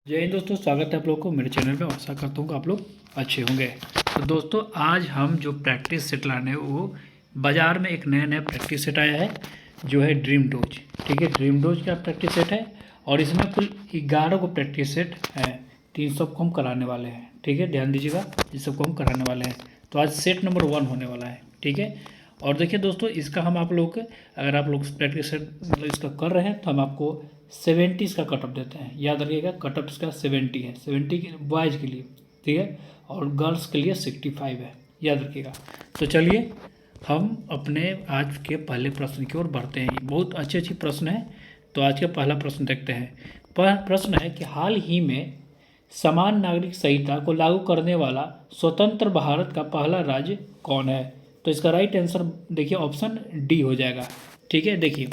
जय हिंद दोस्तों, स्वागत है आप लोगों को मेरे चैनल पे। आशा करता हूँ कि आप लोग अच्छे होंगे। तो दोस्तों, आज हम जो प्रैक्टिस सेट लाने हैं वो बाज़ार में एक नया प्रैक्टिस सेट आया है जो है ड्रीम डोज। ठीक है, ड्रीम डोज का प्रैक्टिस सेट है और इसमें कुल 11 को प्रैक्टिस सेट है। 3 सबको हम कराने वाले हैं। ठीक है, ध्यान दीजिएगा, इस सबको हम कराने वाले हैं। तो आज सेट नंबर 1 होने वाला है। ठीक है, और देखिए दोस्तों, इसका हम आप लोग अगर आप लोग प्रैक्टिस सेट मतलब इसका कर रहे हैं तो हम आपको 70 का कट ऑफ देते हैं। याद रखिएगा, कट ऑफ इसका 70 है। 70 बॉयज़ के लिए, ठीक है, और गर्ल्स के लिए 65 है। याद रखिएगा। तो चलिए हम अपने आज के पहले प्रश्न की ओर बढ़ते हैं। बहुत अच्छे प्रश्न हैं। तो आज का पहला प्रश्न देखते हैं। प्रश्न है कि हाल ही में समान नागरिक संहिता को लागू करने वाला स्वतंत्र भारत का पहला राज्य कौन है? तो इसका राइट आंसर देखिए ऑप्शन डी हो जाएगा। ठीक है, देखिए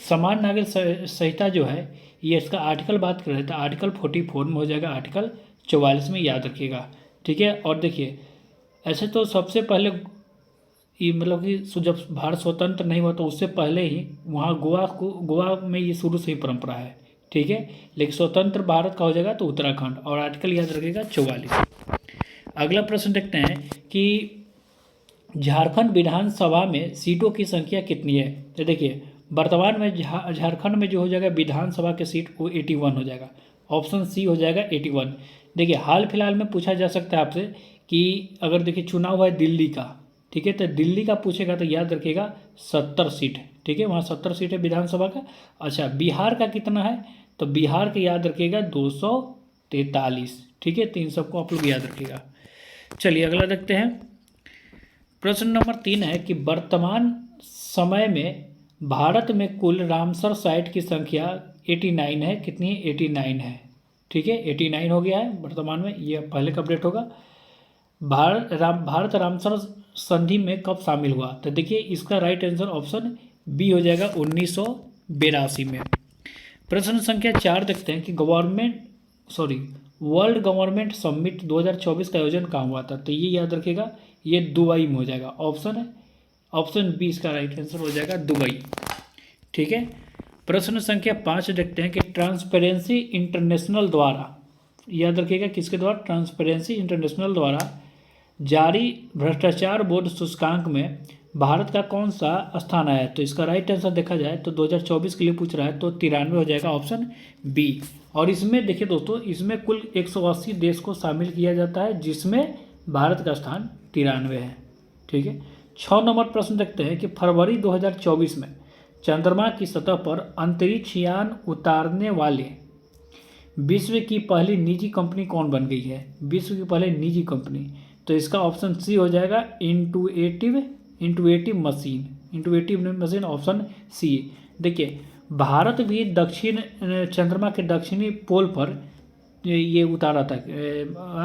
समान नागरिक संहिता जो है ये इसका आर्टिकल बात कर रहे थे, आर्टिकल 44 में हो जाएगा, आर्टिकल 44 में। याद रखिएगा। ठीक है, और देखिए ऐसे तो सबसे पहले ये मतलब कि जब भारत स्वतंत्र नहीं हुआ तो उससे पहले ही वहाँ गोवा में ये शुरू से ही परंपरा है। ठीक है, लेकिन स्वतंत्र भारत का हो जाएगा तो उत्तराखंड, और आर्टिकल याद रखिएगा 44। अगला प्रश्न देखते हैं कि झारखंड विधानसभा में सीटों की संख्या कितनी है? तो देखिए वर्तमान में झारखंड में जो हो जाएगा विधानसभा के सीट वो 81 हो जाएगा। ऑप्शन सी हो जाएगा 81। देखिए हाल फिलहाल में पूछा जा सकता है आपसे कि अगर देखिए चुनाव हुआ है दिल्ली का, ठीक है, तो दिल्ली का पूछेगा तो याद रखिएगा 70 सीट है। ठीक है, वहाँ 70 सीट है विधानसभा का। अच्छा, बिहार का कितना है? तो बिहार के याद रखिएगा 243। ठीक है, 3 सबको आप लोग याद रखिएगा। चलिए अगला देखते हैं। प्रश्न नंबर 3 है कि वर्तमान समय में भारत में कुल रामसर साइट की संख्या 89 है। कितनी है? 89 है। ठीक है, 89 हो गया है वर्तमान में। ये पहले का अपडेट होगा। भारत रामसर संधि में कब शामिल हुआ? तो देखिए इसका राइट आंसर ऑप्शन बी हो जाएगा 1982 में। प्रश्न संख्या 4 देखते हैं कि वर्ल्ड गवर्नमेंट समिट 2024 का आयोजन कहाँ हुआ था? तो ये याद रखिएगा, ये दुबई में हो जाएगा। ऑप्शन बी इसका राइट आंसर हो जाएगा दुबई। ठीक है, प्रश्न संख्या 5 देखते हैं कि ट्रांसपेरेंसी इंटरनेशनल द्वारा, याद रखिएगा किसके द्वारा? ट्रांसपेरेंसी इंटरनेशनल द्वारा जारी भ्रष्टाचार बोर्ड सूचकांक में भारत का कौन सा स्थान आया है? तो इसका राइट आंसर देखा जाए तो 2024 के लिए पूछ रहा है तो 93 हो जाएगा, ऑप्शन बी। और इसमें देखिए दोस्तों, इसमें कुल 180 देश को शामिल किया जाता है जिसमें भारत का स्थान 93 है। ठीक है, 6 नंबर प्रश्न देखते हैं कि फरवरी 2024 में चंद्रमा की सतह पर अंतरिक्ष यान उतारने वाले विश्व की पहली निजी कंपनी कौन बन गई है? विश्व की पहली निजी कंपनी, तो इसका ऑप्शन सी हो जाएगा इंटुएटिव मशीन, ऑप्शन सी। देखिए भारत भी दक्षिण चंद्रमा के दक्षिणी पोल पर ये उतारा था,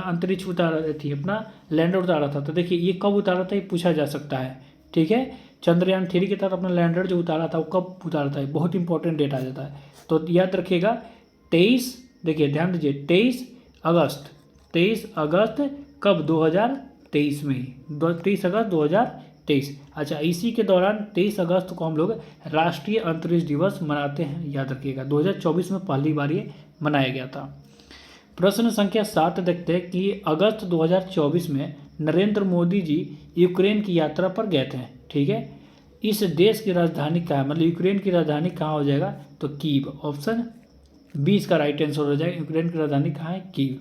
अंतरिक्ष उतारा थी, अपना लैंडर उतारा था। तो देखिए ये कब उतारा था ये पूछा जा सकता है। ठीक है, चंद्रयान 3 की तरफ अपना लैंडर जो उतारा था वो कब उतारा था, बहुत इंपॉर्टेंट डेट आ जाता है। तो याद रखिएगा 23, देखिए ध्यान दीजिए 23 अगस्त कब? 2023 में ही, 23 अगस्त 2023। अच्छा, इसी के दौरान 23 अगस्त को हम लोग राष्ट्रीय अंतरिक्ष दिवस मनाते हैं। याद रखिएगा 2024 में पहली बार ये मनाया गया था। प्रश्न संख्या 7 देखते हैं कि अगस्त 2024 में नरेंद्र मोदी जी यूक्रेन की यात्रा पर गए थे। ठीक है, इस देश की राजधानी कहाँ है? मतलब यूक्रेन की राजधानी कहाँ हो जाएगा? तो कीव, ऑप्शन बी इसका राइट आंसर हो जाएगा। यूक्रेन की राजधानी कहाँ है? कीव।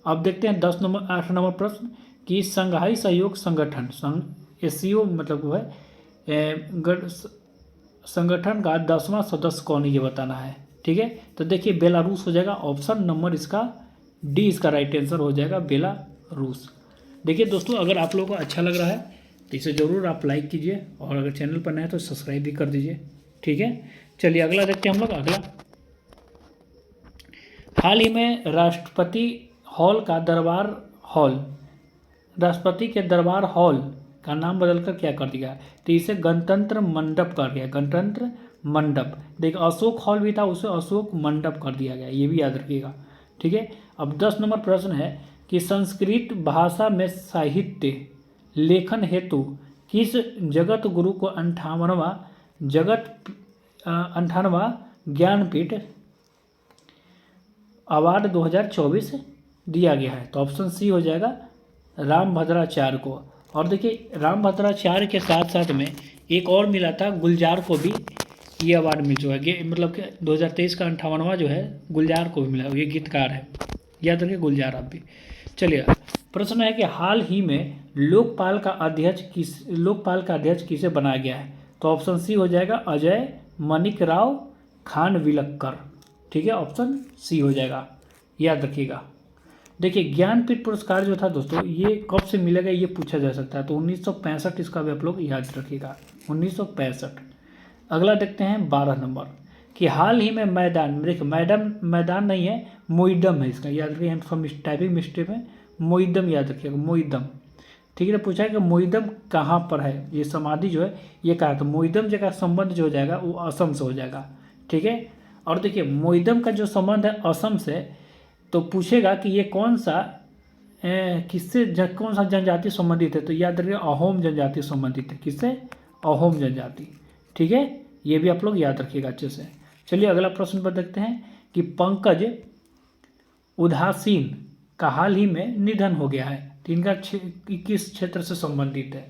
अब देखते हैं 8 नंबर प्रश्न कि संघाई सहयोग संगठन एससीओ मतलब वो है संगठन का 10वां सदस्य कौन है, ये बताना है। ठीक है, तो देखिए बेलारूस हो जाएगा। ऑप्शन नंबर इसका डी इसका राइट आंसर हो जाएगा, बेलारूस। देखिए दोस्तों, अगर आप लोगों को अच्छा लग रहा है तो इसे ज़रूर आप लाइक कीजिए, और अगर चैनल पर नए हैं तो सब्सक्राइब भी कर दीजिए। ठीक है, चलिए अगला देखते हैं हम लोग। अगला, हाल ही में राष्ट्रपति के दरबार हॉल का नाम बदलकर क्या कर दिया? तो इसे गणतंत्र मंडप कर दिया, गणतंत्र मंडप। देखिए अशोक हॉल भी था, उसे अशोक मंडप कर दिया गया, ये भी याद रखिएगा। ठीक है, अब 10 नंबर प्रश्न है कि संस्कृत भाषा में साहित्य लेखन हेतु किस जगत गुरु को 58वां ज्ञानपीठ अवार्ड 2024 दिया गया है? तो ऑप्शन सी हो जाएगा रामभद्राचार्य को। और देखिए रामभद्राचार्य के साथ साथ में एक और मिला था, गुलजार को भी ये अवार्ड मिल चुका है। मतलब कि 2023 का 58वां जो है गुलजार को भी मिला, ये गीतकार है, याद रखिए गुलजार आप भी। चलिए प्रश्न है कि हाल ही में लोकपाल का अध्यक्ष किसे बनाया गया है? तो ऑप्शन सी हो जाएगा अजय मणिक राव खानविलकर। ठीक है, ऑप्शन सी हो जाएगा, याद रखिएगा। देखिए ज्ञानपीठ पुरस्कार जो था दोस्तों, ये कब से मिलेगा ये पूछा जा सकता है, तो 1965 इसका भी आप लोग याद रखिएगा, 1965। अगला देखते हैं 12 नंबर कि हाल ही में मैदान, देखिए मैदान नहीं है, मोइदम है इसका, याद रखिए। हम टाइपिंग मिस्टेक में मोइदम याद रखिएगा, मोइदम। ठीक है, पूछा है कि मोइदम कहाँ पर है, ये समाधि जो है ये कहा, तो मोइदम जगह संबंध जो हो जाएगा वो असम से हो जाएगा। ठीक है, और देखिए मोइदम का जो संबंध है असम से, तो पूछेगा कि ये कौन सा कौन सा जनजाति संबंधित है, तो याद रखिए अहोम जनजाति संबंधित है। किससे? अहोम जनजाति। ठीक है, ये भी आप लोग याद रखिएगा अच्छे से। चलिए अगला प्रश्न पर देखते हैं कि पंकज उदासीन का हाल ही में निधन हो गया है, तो इनका किस क्षेत्र से संबंधित है?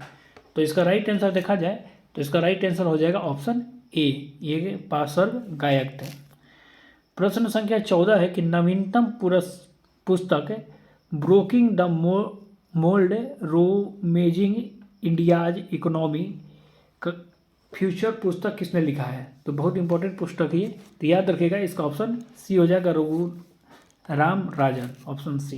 तो इसका राइट आंसर देखा जाए तो इसका राइट आंसर हो जाएगा ऑप्शन ए, ये पार्श्व गायक थे। प्रश्न संख्या 14 है कि नवीनतम पुस्तक breaking the mould reimagining India's economy future पुस्तक किसने लिखा है? तो बहुत इंपॉर्टेंट पुस्तक है ये, तो याद रखिएगा इसका ऑप्शन सी हो जाएगा रघु राम राजन, ऑप्शन सी।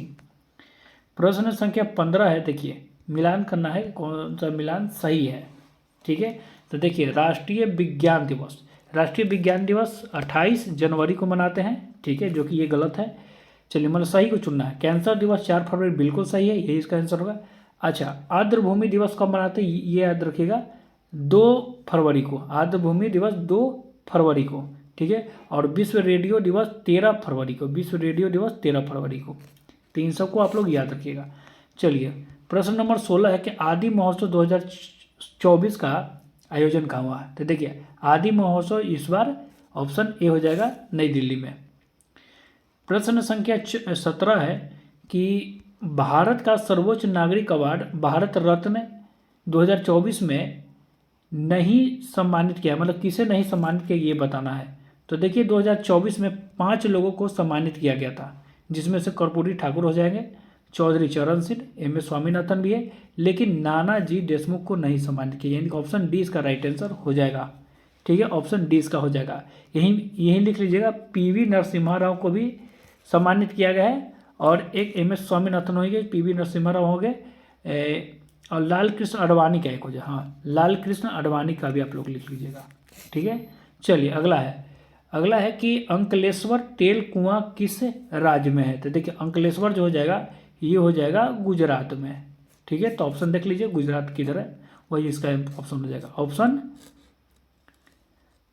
प्रश्न संख्या 15 है, देखिए मिलान करना है कौन सा मिलान सही है। ठीक है, तो देखिए राष्ट्रीय विज्ञान दिवस 28 जनवरी को मनाते हैं। ठीक है, जो कि ये गलत है। चलिए मतलब सही को चुनना है। कैंसर दिवस 4 फरवरी बिल्कुल सही है, यही इसका आंसर होगा। अच्छा, आर्द्र भूमि दिवस कब मनाते हैं ये याद रखिएगा, 2 फरवरी को। आर्द्र भूमि दिवस 2 फरवरी को। ठीक है, और विश्व रेडियो दिवस 13 फरवरी को। विश्व रेडियो दिवस 13 फरवरी को। तो इन सबको आप लोग याद रखिएगा। चलिए प्रश्न नंबर 16 है कि आदि महोत्सव 2024 का आयोजन कहाँ हुआ है? तो देखिए आदि महोत्सव इस बार ऑप्शन ए हो जाएगा नई दिल्ली में। प्रश्न संख्या 17 है कि भारत का सर्वोच्च नागरिक अवार्ड भारत रत्न 2024 में नहीं सम्मानित किया, मतलब किसे नहीं सम्मानित किया ये बताना है। तो देखिए 2024 में 5 लोगों को सम्मानित किया गया था, जिसमें से कर्पूरी ठाकुर हो जाएंगे, चौधरी चरण सिंह, एम एस स्वामीनाथन भी है, लेकिन नानाजी देशमुख को नहीं सम्मानित किया, यानी कि ऑप्शन डी इसका राइट आंसर हो जाएगा। ठीक है, ऑप्शन डी इसका हो जाएगा। यही लिख लीजिएगा, पीवी नरसिम्हा राव को भी सम्मानित किया गया है, और एक एम एस स्वामीनाथन हो गए, पीवी नरसिम्हा राव हो गए, और लाल कृष्ण अडवाणी का एक हो जाए, हाँ लाल कृष्ण अडवाणी का भी आप लोग लिख लीजिएगा। ठीक है, चलिए अगला है कि अंकलेश्वर तेल कुआं किस राज्य में है? तो देखिए अंकलेश्वर जो हो जाएगा ये हो जाएगा गुजरात में। ठीक है, तो ऑप्शन देख लीजिए गुजरात किधर है, वही इसका ऑप्शन हो जाएगा, ऑप्शन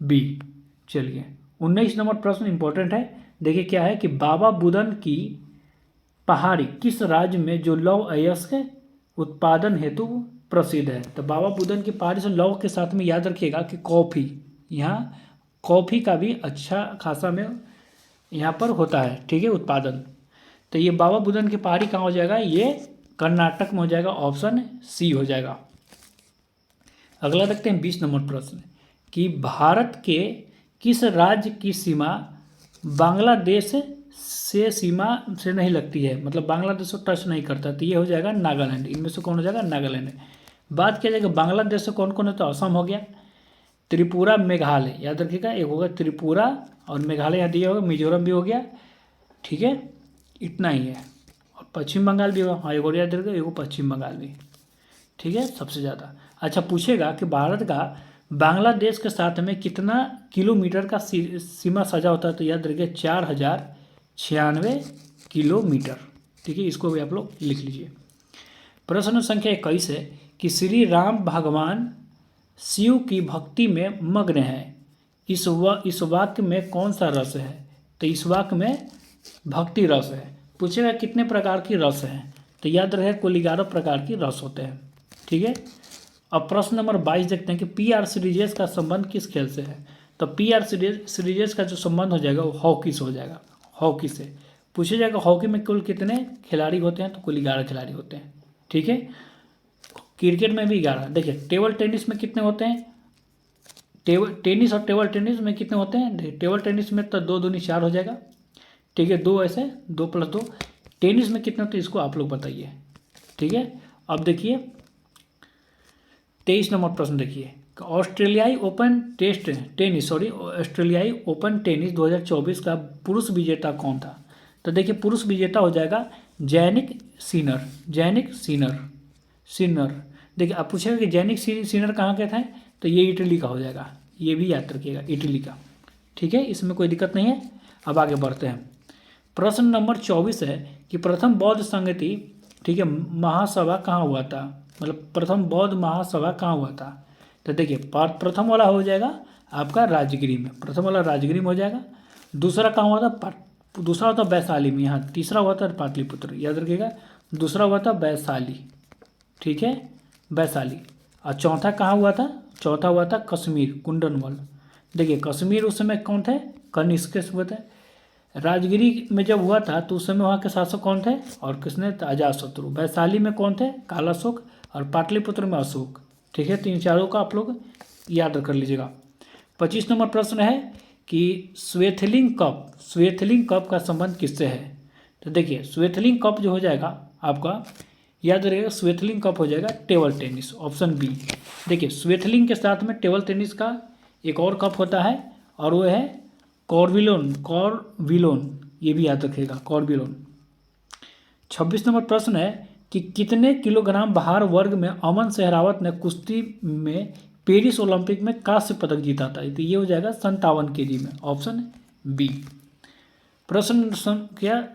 बी। चलिए 19 नंबर प्रश्न इंपॉर्टेंट है, देखिए क्या है कि बाबा बुदन की पहाड़ी किस राज्य में जो लौह अयस्क उत्पादन हेतु प्रसिद्ध है? तो बाबा बुदन की पहाड़ी से लौह के साथ में याद रखिएगा कि कॉफ़ी, यहाँ कॉफ़ी का भी अच्छा खासा में यहाँ पर होता है। ठीक है, उत्पादन। तो ये बाबा बुदन की पहाड़ी कहाँ हो जाएगा? ये कर्नाटक में हो जाएगा, ऑप्शन सी हो जाएगा। अगला देखते हैं 20 नंबर प्रश्न कि भारत के किस राज्य की सीमा बांग्लादेश सीमा से नहीं लगती है, मतलब बांग्लादेश को टच नहीं करता, तो ये हो जाएगा नागालैंड। इनमें से कौन हो जाएगा? नागालैंड। बात किया जाएगा बांग्लादेश से कौन कौन है, तो असम हो गया, त्रिपुरा, मेघालय, याद रखिएगा, एक होगा त्रिपुरा और मेघालय यहाँ दिया होगा, मिजोरम भी हो गया। ठीक है, इतना ही है, और पश्चिम बंगाल भी होगा, हाँ एक और याद रखिएगा, एक पश्चिम बंगाल भी। ठीक है, सबसे ज़्यादा। अच्छा, पूछेगा कि भारत का बांग्लादेश के साथ में कितना किलोमीटर का सीमा सजा होता है, तो याद रखिए 4096 किलोमीटर। ठीक है, इसको भी आप लोग लिख लीजिए। प्रश्न संख्या 21 है कि श्री राम भगवान शिव की भक्ति में मग्न है, इस वाक्य में कौन सा रस है? तो इस वाक्य में भक्ति रस है। पूछेगा कितने प्रकार की रस हैं, तो याद रहे कुल 11 प्रकार की रस होते हैं। ठीक है, अब प्रश्न नंबर 22 देखते हैं कि PR सीरीजेस का संबंध किस खेल से है? तो PR सीरीजेस का जो संबंध हो जाएगा वो हॉकी से हो जाएगा, हॉकी से। पूछा जाएगा हॉकी में कुल कितने खिलाड़ी होते हैं, तो कुल 11 खिलाड़ी होते हैं। ठीक है, क्रिकेट में भी 11। देखिए टेबल टेनिस में कितने होते हैं, टेनिस और टेबल टेनिस में कितने होते हैं, देखिए टेबल टेनिस में तो 2 दूनी 4 हो जाएगा। ठीक है, 2 ऐसे 2 + 2। टेनिस में कितने होते हैं इसको आप लोग बताइए। ठीक है, अब देखिए 23 नंबर प्रश्न देखिए, ऑस्ट्रेलियाई ओपन टेनिस 2024 का पुरुष विजेता कौन था। तो देखिए पुरुष विजेता हो जाएगा जैनिक सिनर। देखिए आप पूछेगा कि जैनिक सिनर कहाँ के थे, तो ये इटली का हो जाएगा, ये भी याद रखिएगा, इटली का। ठीक है, इसमें कोई दिक्कत नहीं है। अब आगे बढ़ते हैं। प्रश्न नंबर 24 है कि प्रथम बौद्ध संगति, ठीक है, महासभा कहाँ हुआ था, मतलब प्रथम बौद्ध महासभा कहाँ हुआ था। तो देखिए प्रथम वाला हो जाएगा आपका राजगिरी में, प्रथम वाला राजगिरी में हो जाएगा। दूसरा कहाँ हुआ था, दूसरा हुआ था वैशाली में, यहाँ तीसरा हुआ था पाटलिपुत्र, याद रखिएगा। दूसरा हुआ था वैशाली, ठीक है, वैशाली। और चौथा कहाँ हुआ था, चौथा हुआ था कश्मीर, कुंदनवल। देखिए कश्मीर उस समय कौन थे, कनिष्क हुए थे। राजगिरी में जब हुआ था तो उस समय वहाँ के शासक कौन थे, और किसने, अजातशत्रु। वैशाली में कौन थे, कालाशोक। और पाटलिपुत्र में अशोक। ठीक है, तो इन चारों का आप लोग याद कर लीजिएगा। 25 नंबर प्रश्न है कि स्वेथलिंग कप का संबंध किससे है। तो देखिए स्वेथलिंग कप जो हो जाएगा आपका, याद रखिएगा, स्वेथलिंग कप हो जाएगा टेबल टेनिस, ऑप्शन बी। देखिए स्वेथलिंग के साथ में टेबल टेनिस का एक और कप होता है, और वो है कॉर्विलोन, ये भी याद रखिएगा, कॉर्विलोन। 26 नंबर प्रश्न है कि कितने किलोग्राम भार वर्ग में अमन सहरावत ने कुश्ती में पेरिस ओलंपिक में कांस्य पदक जीता था। तो ये हो जाएगा 57 kg में, ऑप्शन बी। प्रश्न संख्या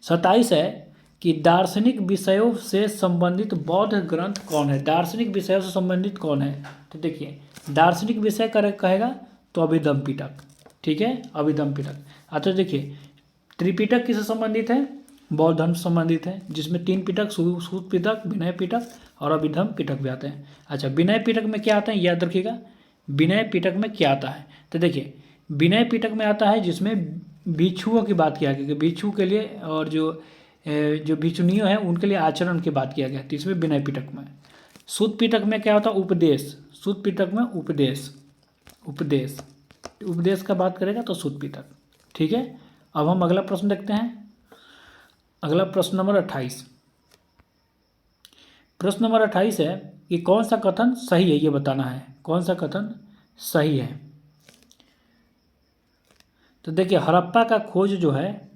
27 है कि दार्शनिक विषयों से संबंधित बौद्ध ग्रंथ कौन है। दार्शनिक विषयों से संबंधित कौन है, तो देखिए दार्शनिक विषय कहेगा तो अभिधम्म पिटक। ठीक है, अभिधम्म पिटक। अच्छा देखिए त्रिपिटक किससे संबंधित है, बौद्ध धर्म से संबंधित है, जिसमें 3 पिटक, सूत पिटक, विनय पिटक और अभिधम्म पिटक भी आते हैं। अच्छा विनय पिटक में क्या आता है, याद रखिएगा, विनय पिटक में क्या आता है। तो देखिए विनय पिटक में आता है जिसमें भिक्षुओं की बात किया गया, भिक्षु के लिए और जो भिक्षुनियों हैं उनके लिए आचरण की बात किया गया, तो इसमें विनय पिटक में। सूत पिटक में क्या होता है, उपदेश। सूत पिटक में उपदेश का बात करेगा तो सूत पिटक। ठीक है, अब हम अगला प्रश्न देखते हैं। अगला प्रश्न नंबर 28। प्रश्न नंबर 28 है कि कौन सा कथन सही है, ये बताना है, कौन सा कथन सही है। तो देखिए हड़प्पा का खोज जो है,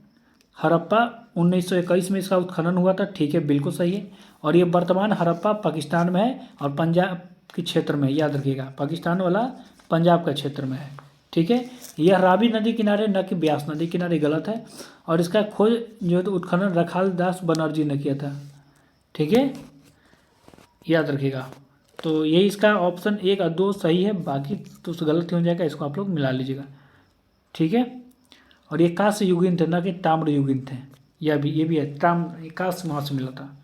हड़प्पा 1921 में इसका उत्खनन हुआ था। ठीक है, बिल्कुल सही है। और ये वर्तमान हड़प्पा पाकिस्तान में है और पंजाब के क्षेत्र में, याद रखिएगा, पाकिस्तान वाला पंजाब का क्षेत्र में है। ठीक है, यह रावी नदी किनारे, न कि ब्यास नदी किनारे, गलत है। और इसका खोज जो है तो उत्खनन रखाल दास बनर्जी ने किया था। ठीक है, याद रखिएगा। तो यही इसका ऑप्शन 1 और 2 सही है, बाकी तो गलत ही हो जाएगा, इसको आप लोग मिला लीजिएगा। ठीक है, और ये कांस्य युगीन थे, न कि ताम्र युगीन थे, ये भी है, कांस्य वहाँ से मिला था।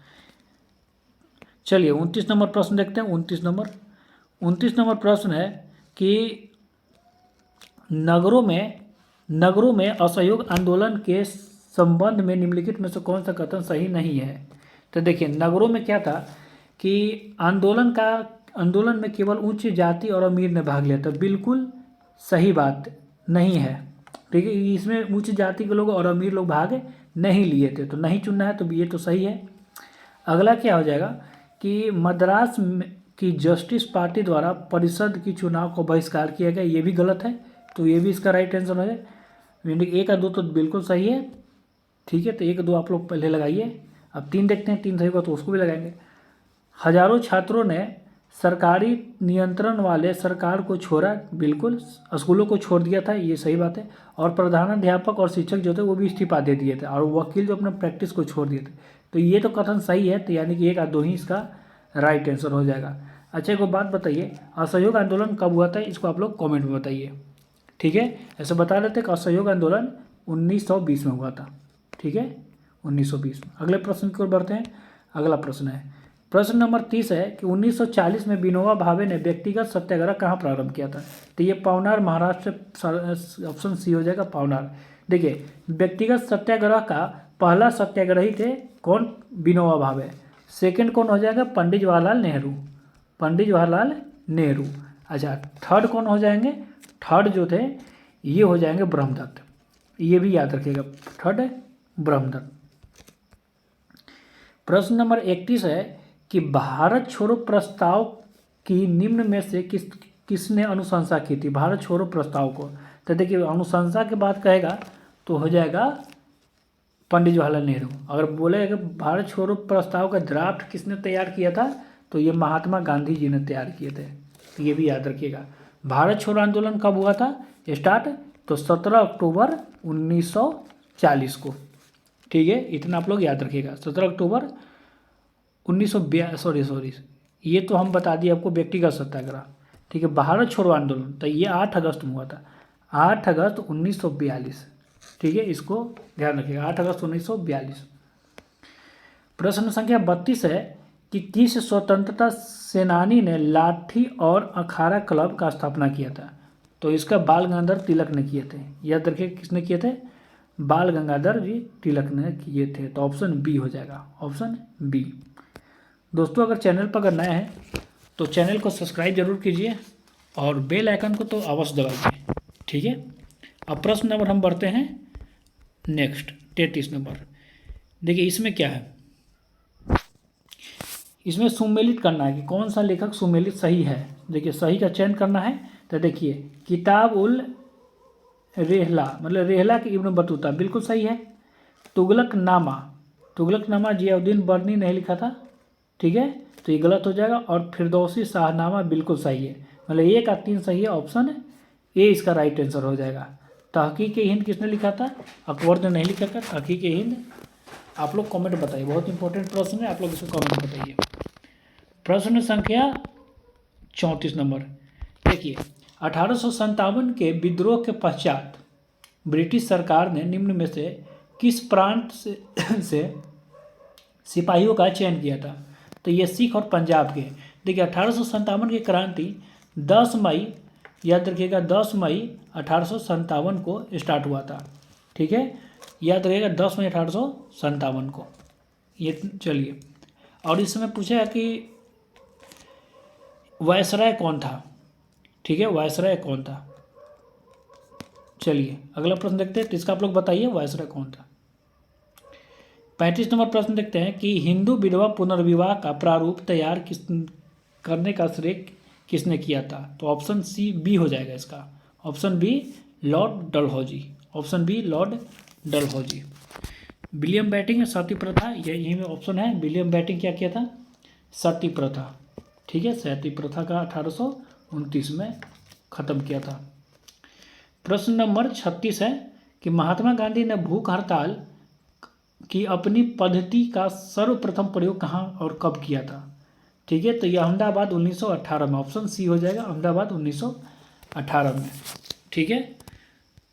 चलिए 29 नंबर प्रश्न देखते हैं। 29 नंबर प्रश्न है कि नगरों में असहयोग आंदोलन के संबंध में निम्नलिखित में से कौन सा कथन सही नहीं है। तो देखिए नगरों में क्या था कि आंदोलन में केवल उच्च जाति और अमीर ने भाग लिया था, बिल्कुल सही बात नहीं है। ठीक है, इसमें उच्च जाति के लोग और अमीर लोग भाग नहीं लिए थे, तो नहीं चुनना है, तो ये तो सही है। अगला क्या हो जाएगा कि मद्रास की जस्टिस पार्टी द्वारा परिषद की चुनाव को बहिष्कार किया गया, ये भी गलत है, तो ये भी इसका राइट आंसर हो जाए। 1 और 2 तो बिल्कुल सही है। ठीक है, तो 1 और 2 आप लोग पहले लगाइए। अब 3 देखते हैं, 3 सही होगा तो उसको भी लगाएंगे। हजारों छात्रों ने सरकारी नियंत्रण वाले सरकार को छोड़ा, बिल्कुल, स्कूलों को छोड़ दिया था, ये सही बात है। और प्रधानाध्यापक और शिक्षक जो थे वो भी इस्तीफा दे दिए थे, और वकील जो अपने प्रैक्टिस को छोड़ दिए थे, तो ये तो कथन सही है। तो यानी कि 1 और 2 ही इसका राइट आंसर हो जाएगा। अच्छा एक बात बताइए, असहयोग आंदोलन कब हुआ था, इसको आप लोग कॉमेंट में बताइए। ठीक है, ऐसे बता देते कि असहयोग आंदोलन 1920 में हुआ था। ठीक है, 1920 में। अगले प्रश्न की ओर बढ़ते हैं। अगला प्रश्न है, प्रश्न नंबर 30 है कि 1940 में विनोबा भावे ने व्यक्तिगत सत्याग्रह कहाँ प्रारंभ किया था। तो ये पावनार, महाराष्ट्र, ऑप्शन सी हो जाएगा, पावनार। देखिए व्यक्तिगत सत्याग्रह का पहला सत्याग्रही थे कौन? विनोबा भावे। सेकंड कौन हो जाएगा? पंडित जवाहरलाल नेहरू। पंडित जवाहरलाल नेहरू। अच्छा, थर्ड कौन हो जाएंगे? थर्ड जो थे ये हो जाएंगे ब्रह्मदत्त। ये भी याद रखिएगा, थर्ड है ब्रह्मदत्त। प्रश्न नंबर 31 है कि भारत छोड़ो प्रस्ताव की निम्न में से किसने अनुशंसा की थी? भारत छोड़ो प्रस्ताव को, तो देखिए अनुशंसा के बाद कहेगा तो हो जाएगा पंडित जवाहरलाल नेहरू। अगर बोलेगा कि भारत छोड़ो प्रस्ताव का ड्राफ्ट किसने तैयार किया था, तो ये महात्मा गांधी जी ने तैयार किए थे। तो ये भी याद रखिएगा। भारत छोड़ो आंदोलन कब हुआ था स्टार्ट? तो 17 अक्टूबर 1940 को। ठीक है, इतना आप लोग याद रखिएगा। 17 अक्टूबर 1942 सॉरी ये तो हम बता दिए आपको व्यक्तिगत सत्याग्रह। ठीक है, भारत छोड़ो आंदोलन तो ये 8 अगस्त में हुआ था, 8 अगस्त 1942। ठीक है, इसको ध्यान रखिएगा, 8 अगस्त 1942। प्रश्न संख्या 32 है कि किस स्वतंत्रता सेनानी ने लाठी और अखाड़ा क्लब का स्थापना किया था? तो इसका बाल गंगाधर तिलक ने किए थे। याद रखिए किसने किए थे? बाल गंगाधर जी तिलक ने किए थे। तो ऑप्शन बी हो जाएगा, ऑप्शन बी। दोस्तों अगर चैनल पर अगर नए हैं तो चैनल को सब्सक्राइब जरूर कीजिए और बेल आइकन को तो अवश्य दबाइए। ठीक है, अब प्रश्न नंबर हम बढ़ते हैं नेक्स्ट 33 नंबर। देखिए इसमें क्या है, इसमें सुमेलित करना है कि कौन सा लेखक सुमेलित सही है। देखिए सही का चयन करना है। तो देखिए किताब उल रेहला मतलब रेहला के इब्न बतूता बिल्कुल सही है। तुगलकनामा, तुगलकनामा जियाउद्दीन बर्नी नहीं लिखा था। ठीक है, तो ये गलत हो जाएगा। और फिरदौसी शाहनामा बिल्कुल सही है, मतलब 1 और 3 सही है। ऑप्शन ए इसका राइट आंसर हो जाएगा। तहकीक-ए-हिंद किसने लिखा था? अकबर ने नहीं लिखा था तहकीक-ए-हिंद। आप लोग कमेंट बताइए, बहुत इंपॉर्टेंट प्रश्न है, आप लोग इसको कमेंट बताइए। प्रश्न संख्या 34 नंबर। देखिए 1857 के विद्रोह के पश्चात ब्रिटिश सरकार ने निम्न में से किस प्रांत से सिपाहियों का चयन किया था? तो ये सिख और पंजाब के। देखिए 1857 की क्रांति 10 मई, याद रखिएगा 10 मई 1857 को स्टार्ट हुआ था। ठीक है, याद रखिएगा 10 मई 1857 को। ये चलिए, और इसमें पूछा कि वायसराय कौन था? ठीक है, वायसराय कौन था? चलिए अगला प्रश्न देखते हैं, तो इसका आप लोग बताइए वायसराय कौन था। 35 नंबर प्रश्न देखते हैं कि हिंदू विधवा पुनर्विवाह का प्रारूप तैयार करने का श्रेय किसने किया था? तो ऑप्शन सी बी हो जाएगा इसका, option B lord Dalhousie, option B lord Dalhousie. William Bentinck सती प्रथा, यही में ऑप्शन है। विलियम बेंटिंक क्या किया था? सती प्रथा। ठीक है, सती प्रथा का 1829 में ख़त्म किया था। प्रश्न नंबर 36 है कि महात्मा गांधी ने भूख हड़ताल की अपनी पद्धति का सर्वप्रथम प्रयोग कहाँ और कब किया था? ठीक है, तो ये अहमदाबाद 1918 में, ऑप्शन सी हो जाएगा, अहमदाबाद 1918 में। ठीक है,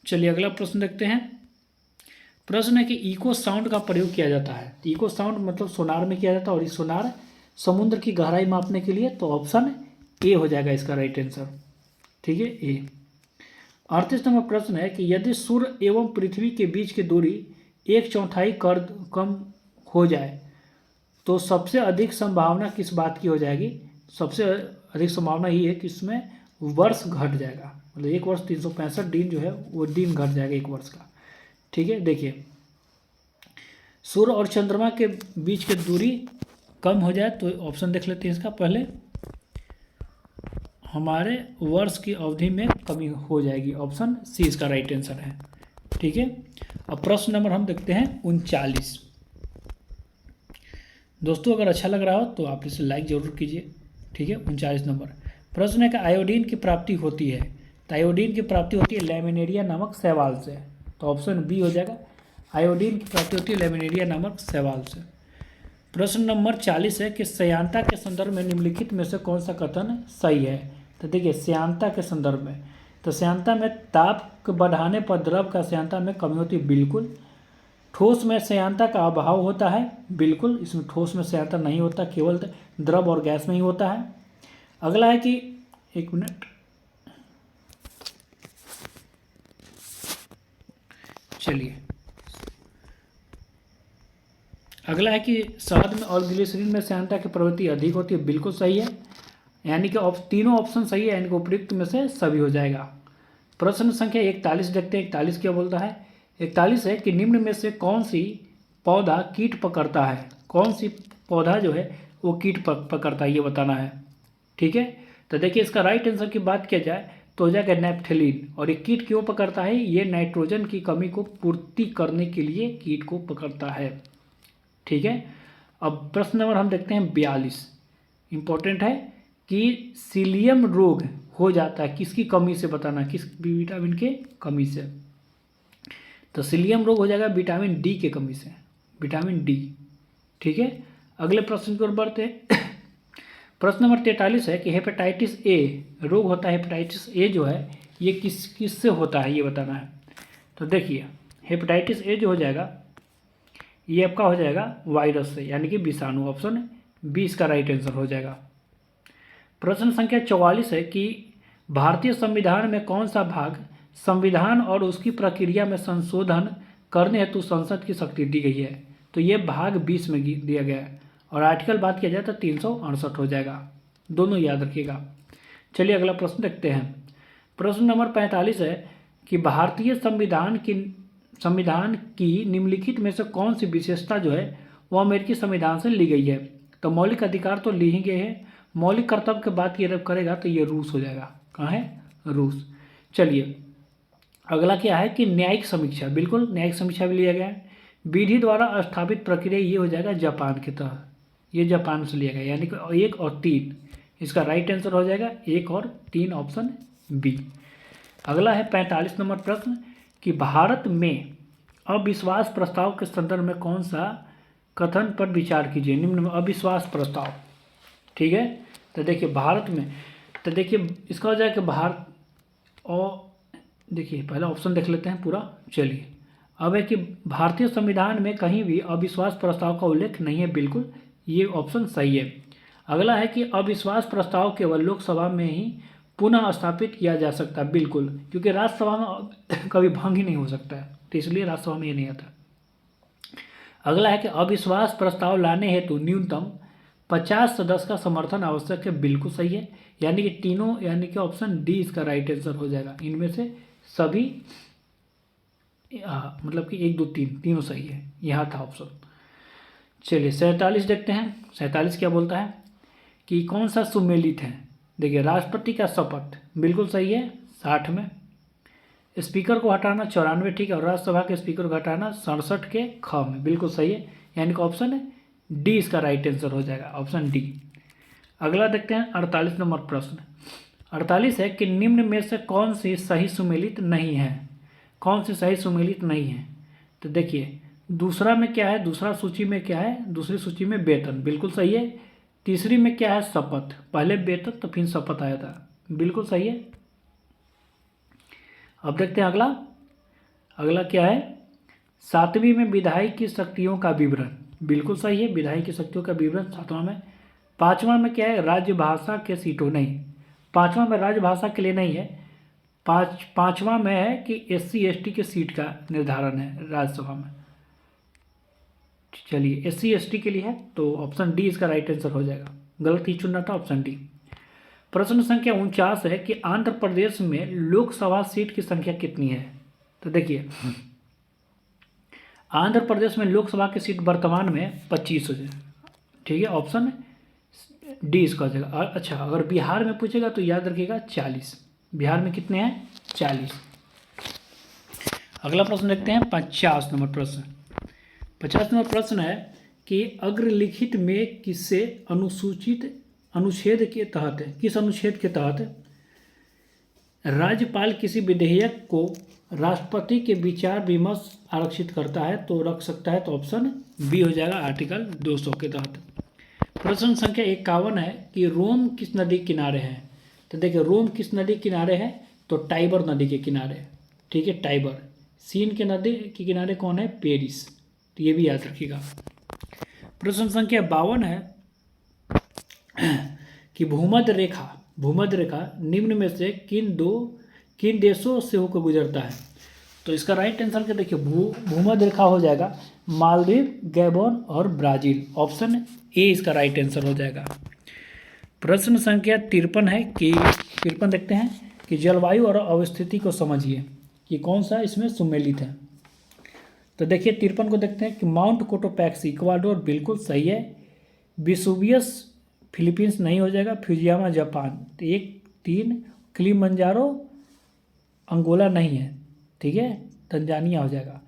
चलिए अगला प्रश्न देखते हैं। प्रश्न है कि इको साउंड का प्रयोग किया जाता है। इको साउंड मतलब सोनार में किया जाता है, और इस सोनार समुद्र की गहराई मापने के लिए। तो ऑप्शन ए हो जाएगा इसका राइट आंसर। ठीक है, ए। 38 नंबर प्रश्न है कि यदि सूर्य एवं पृथ्वी के बीच की दूरी 1/4 कम हो जाए तो सबसे अधिक संभावना किस बात की हो जाएगी? सबसे अधिक संभावना ये है कि इसमें वर्ष घट जाएगा, मतलब 1 वर्ष 365 दिन जो है वो दिन घट जाएगा 1 वर्ष का। ठीक है, देखिए सूर्य और चंद्रमा के बीच की दूरी कम हो जाए तो ऑप्शन देख लेते हैं इसका। पहले हमारे वर्ष की अवधि में कमी हो जाएगी, ऑप्शन सी इसका राइट आंसर है। ठीक है, अब प्रश्न नंबर हम देखते हैं 39। दोस्तों अगर अच्छा लग रहा हो तो आप इसे लाइक जरूर कीजिए। ठीक है, 39 नंबर प्रश्न है कि आयोडीन की प्राप्ति होती है। तो आयोडीन की प्राप्ति होती है लैमिनेरिया नामक शैवाल से। तो ऑप्शन बी हो जाएगा, आयोडीन की प्राप्ति होती है लैमिनेरिया नामक शैवाल से। प्रश्न नंबर 40 है कि श्यानता के संदर्भ में निम्नलिखित में से कौन सा कथन सही है? तो देखिए श्यानता के संदर्भ में, तो श्यानता में ताप बढ़ाने पर द्रव का श्यानता में कमी होती है, बिल्कुल। ठोस में श्यानता का अभाव होता है, बिल्कुल, इसमें ठोस में श्यानता नहीं होता, केवल द्रव और गैस में ही होता है। अगला है कि एक मिनट, चलिए अगला है कि शहद में और ग्लिसरीन में श्यानता की प्रवृत्ति अधिक होती है, बिल्कुल सही है, यानी कि तीनों ऑप्शन सही है, यानी कि उपयुक्त में से सभी हो जाएगा। प्रश्न संख्या 41 देखते हैं। 41 क्या बोलता है? 41 है कि निम्न में से कौन सी पौधा कीट पकड़ता है, कौन सी पौधा जो है वो कीट पकड़ता है, ये बताना है। ठीक है, तो देखिए इसका राइट आंसर की बात किया जाए तो हो जाएगा नेप्थलीन। और ये कीट क्यों पकड़ता है? ये नाइट्रोजन की कमी को पूर्ति करने के लिए कीट को पकड़ता है। ठीक है, अब प्रश्न नंबर हम देखते हैं 42, इंपॉर्टेंट है कि सीलियम रोग हो जाता है किसकी कमी से, बताना किस विटामिन के कमी से। तो सीलियम रोग हो जाएगा विटामिन डी के कमी से, विटामिन डी। ठीक है, अगले प्रश्न की ओर बढ़ते हैं। प्रश्न नंबर 43 है कि हेपेटाइटिस ए रोग होता है, हेपेटाइटिस ए जो है ये किससे होता है, ये बताना है। तो देखिए हेपेटाइटिस ए जो हो जाएगा ये आपका हो जाएगा वायरस से, यानी कि विषाणु। ऑप्शन बी इसका राइट आंसर हो जाएगा। प्रश्न संख्या 44 है कि भारतीय संविधान में कौन सा भाग संविधान और उसकी प्रक्रिया में संशोधन करने हेतु संसद की शक्ति दी गई है? तो ये भाग 20 में दिया गया है, और आर्टिकल बात किया जाए तो 368 हो जाएगा, दोनों याद रखिएगा। चलिए अगला प्रश्न देखते हैं। प्रश्न नंबर 45 है कि भारतीय संविधान की निम्नलिखित में से कौन सी विशेषता जो है वो अमेरिकी संविधान से ली गई है? तो मौलिक अधिकार तो ली ही गए हैं, मौलिक कर्तव्य की बात ये करेगा तो ये रूस हो जाएगा। कहाँ है? रूस। चलिए अगला क्या है कि न्यायिक समीक्षा, बिल्कुल न्यायिक समीक्षा भी लिया गया है। विधि द्वारा स्थापित प्रक्रिया ये हो जाएगा जापान के तहत, ये जापान से लिया गया, यानी कि 1 और 3 इसका राइट आंसर हो जाएगा 1 और 3 ऑप्शन बी। अगला है 45 नंबर प्रश्न कि भारत में अविश्वास प्रस्ताव के संदर्भ में कौन सा कथन पर विचार कीजिए? निम्न में अविश्वास प्रस्ताव। ठीक है, तो देखिए भारत में, तो देखिए इसका हो जाएगा भारत, और देखिए पहला ऑप्शन देख लेते हैं पूरा। चलिए अब है कि भारतीय संविधान में कहीं भी अविश्वास प्रस्ताव का उल्लेख नहीं है, बिल्कुल ये ऑप्शन सही है। अगला है कि अविश्वास प्रस्ताव केवल लोकसभा में ही पुनः स्थापित किया जा सकता है, बिल्कुल, क्योंकि राज्यसभा में कभी भंग ही नहीं हो सकता है, तो इसलिए राज्यसभा में ये नहीं आता। अगला है कि अविश्वास प्रस्ताव लाने हेतु न्यूनतम 50 सदस्य का समर्थन आवश्यक है, बिल्कुल सही है, यानी कि तीनों, यानी कि ऑप्शन डी इसका राइट आंसर हो जाएगा। इनमें से सभी मतलब कि 1 2 3 तीनों सही है, यहाँ था ऑप्शन। चलिए 47 देखते हैं। 47 क्या बोलता है कि कौन सा सुमेलित है? देखिए राष्ट्रपति का शपथ बिल्कुल सही है 60 में, स्पीकर को हटाना 94 ठीक है, और राज्यसभा के स्पीकर को हटाना 67 के ख में, बिल्कुल सही है, यानी कि ऑप्शन डी इसका राइट आंसर हो जाएगा, ऑप्शन डी। अगला देखते हैं 48 नंबर प्रश्न। 48 है कि निम्न में से कौन सी सही सुमेलित नहीं है? कौन सी सही सुमेलित नहीं है? तो देखिए दूसरा में क्या है, दूसरा सूची में क्या है, दूसरी सूची में वेतन, बिल्कुल सही है। तीसरी में क्या है, शपथ, पहले वेतन तो फिर शपथ आया था, बिल्कुल सही है। अब देखते हैं अगला। अगला क्या है, 7वीं में विधायी की शक्तियों का विवरण, बिल्कुल सही है, विधायी की शक्तियों का विवरण 7वां में। 5वां में क्या है, राजभाषा के सीटों, नहीं 5वां में राजभाषा के लिए नहीं है, 5वां में है कि SC ST के सीट का निर्धारण है राज्यसभा में। चलिए SC ST के लिए है, तो ऑप्शन डी इसका राइट आंसर हो जाएगा, गलत ही चुनना था, ऑप्शन डी। प्रश्न संख्या 49 है कि आंध्र प्रदेश में लोकसभा सीट की संख्या कितनी है? तो देखिए आंध्र प्रदेश में लोकसभा की सीट वर्तमान में 25 है, ठीक है, ऑप्शन डी इसका हो जाएगा। अच्छा अगर बिहार में पूछेगा तो याद रखिएगा 40, बिहार में कितने हैं, 40। अगला प्रश्न देखते हैं 50 नंबर प्रश्न। 50 नंबर प्रश्न है कि अग्रलिखित में किससे अनुच्छेद के तहत, किस अनुच्छेद के तहत राज्यपाल किसी विधेयक को राष्ट्रपति के विचार विमर्श आरक्षित करता है? तो रख सकता है, तो ऑप्शन बी हो जाएगा, आर्टिकल 200 के तहत। प्रश्न संख्या 51 है कि रोम किस नदी के किनारे है? तो देखिए रोम किस नदी के किनारे है, तो टाइबर नदी के किनारे, ठीक है, टाइबर। सीन के नदी के किनारे कौन है, पेरिस, तो ये भी याद रखिएगा। प्रश्न संख्या 52 है कि भूमध्य रेखा निम्न में से किन देशों से होकर गुजरता है? तो इसका राइट आंसर क्या देखिए भूमध्य रेखा हो जाएगा मालदीव, गैबोन और ब्राज़ील। ऑप्शन ए इसका राइट आंसर हो जाएगा। प्रश्न संख्या 53 है कि 53 देखते हैं कि जलवायु और अवस्थिति को समझिए कि कौन सा इसमें सुमेलित है। तो देखिए 53 को देखते हैं कि माउंट कोटोपैक्सी इक्वाडोर बिल्कुल सही है। विसुवियस फिलीपींस नहीं हो जाएगा। Fujiyama Japan. तो 1 3 किलिमंजारो अंगोला नहीं है, ठीक है, तंजानिया हो जाएगा।